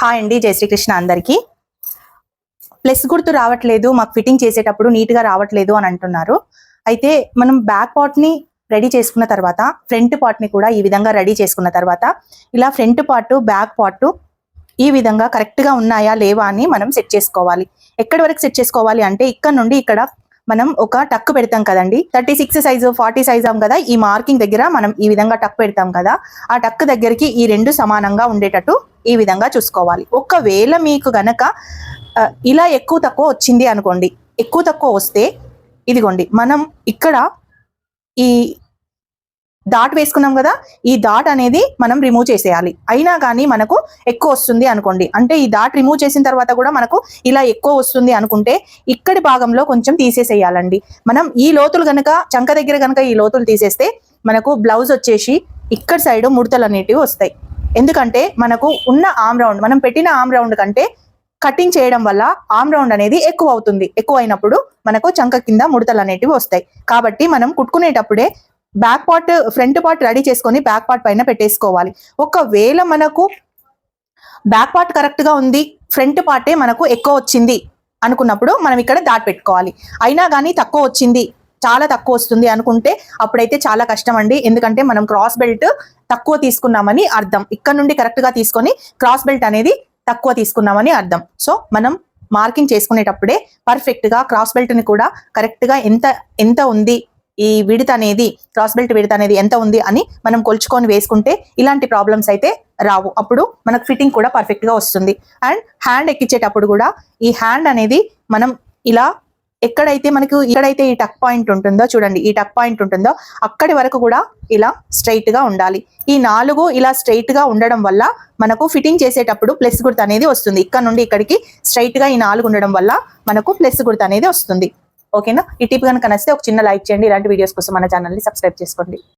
Hi అండి, జై శ్రీకృష్ణ అందరికీ. ప్లస్ గుర్తు రావట్లేదు, మాకు ఫిట్టింగ్ చేసేటప్పుడు నీట్గా రావట్లేదు అని అంటున్నారు. అయితే మనం బ్యాక్ పార్ట్ని రెడీ చేసుకున్న తర్వాత ఫ్రంట్ పార్ట్ని కూడా ఈ విధంగా రెడీ చేసుకున్న తర్వాత ఇలా ఫ్రంట్ పార్ట్ బ్యాక్ పార్ట్ ఈ విధంగా కరెక్ట్గా ఉన్నాయా లేవా అని మనం సెట్ చేసుకోవాలి. ఎక్కడి వరకు సెట్ చేసుకోవాలి అంటే ఇక్కడ నుండి ఇక్కడ మనం ఒక టక్ పెడతాం కదండి, 36 సైజు 40 సైజు కదా, ఈ మార్కింగ్ దగ్గర మనం ఈ విధంగా టక్ పెడతాం కదా, ఆ టక్ దగ్గరికి ఈ రెండు సమానంగా ఉండేటట్టు ఈ విధంగా చూసుకోవాలి. ఒకవేళ మీకు గనక ఇలా ఎక్కువ తక్కువ వచ్చింది అనుకోండి, ఎక్కువ తక్కువ వస్తే ఇదిగోండి మనం ఇక్కడ ఈ డాట్ వేసుకున్నాం కదా, ఈ డాట్ అనేది మనం రిమూవ్ చేసేయాలి. అయినా కానీ మనకు ఎక్కువ వస్తుంది అనుకోండి, అంటే ఈ డాట్ రిమూవ్ చేసిన తర్వాత కూడా మనకు ఇలా ఎక్కువ వస్తుంది అనుకుంటే ఇక్కడి భాగంలో కొంచెం తీసేసేయాలండి. మనం ఈ లోతులు గనక చంక దగ్గర గనక ఈ లోతులు తీసేస్తే మనకు బ్లౌజ్ వచ్చేసి ఇక్కడ సైడ్ ముడతలు అనేటివి వస్తాయి. ఎందుకంటే మనకు ఉన్న ఆమ్ రౌండ్, మనం పెట్టిన ఆమ్ రౌండ్ కంటే కటింగ్ చేయడం వల్ల ఆమ్ రౌండ్ అనేది ఎక్కువ అవుతుంది. ఎక్కువ అయినప్పుడు మనకు చంక కింద ముడతలు అనేటివి వస్తాయి. కాబట్టి మనం కుట్టుకునేటప్పుడే back part front part ready చేసుకొని బ్యాక్ పార్ట్ పైన పెట్టేసుకోవాలి. ఒకవేళ మనకు బ్యాక్ పార్ట్ కరెక్ట్ గా ఉంది, ఫ్రంట్ పార్టే మనకు ఎక్కువ వచ్చింది అనుకున్నప్పుడు మనం ఇక్కడ డాట్ పెట్టుకోవాలి. అయినా కానీ తక్కువ వచ్చింది, చాలా తక్కువ వస్తుంది అనుకుంటే అప్పుడైతే చాలా కష్టం అండి. ఎందుకంటే మనం క్రాస్ బెల్ట్ తక్కువ తీసుకున్నామని అర్థం. ఇక్కడ నుండి కరెక్ట్ గా తీసుకొని క్రాస్ బెల్ట్ అనేది తక్కువ తీసుకున్నామని అర్థం. సో మనం మార్కింగ్ చేసుకునేటప్పుడే పర్ఫెక్ట్ గా క్రాస్ బెల్ట్ ని కూడా కరెక్ట్ గా ఎంత ఉంది, ఈ విడత అనేది క్రాస్ బెల్ట్ విడత అనేది ఎంత ఉంది అని మనం కొలుచుకొని వేసుకుంటే ఇలాంటి ప్రాబ్లమ్స్ అయితే రావు. అప్పుడు మనకు ఫిట్టింగ్ కూడా పర్ఫెక్ట్ గా వస్తుంది. అండ్ హ్యాండ్ ఎక్కించేటప్పుడు కూడా ఈ హ్యాండ్ అనేది మనం ఇలా ఎక్కడైతే మనకు ఇక్కడైతే ఈ టక్ పాయింట్ ఉంటుందో చూడండి, ఈ టక్ పాయింట్ ఉంటుందో అక్కడి వరకు కూడా ఇలా స్ట్రైట్ గా ఉండాలి. ఈ 4 ఇలా స్ట్రైట్ గా ఉండడం వల్ల మనకు ఫిట్టింగ్ చేసేటప్పుడు ప్లస్ గుర్తు అనేది వస్తుంది. ఇక్కడ నుండి ఇక్కడికి స్ట్రైట్ గా ఈ 4 ఉండడం వల్ల మనకు ప్లస్ గుర్తు అనేది వస్తుంది. ఓకేనా? ఈ టిప్ కనుక నచ్చితే ఒక చిన్న లైక్ చేయండి. ఇలాంటి వీడియోస్ కోసం మన ఛానల్ని సబ్స్క్రైబ్ చేసుకోండి.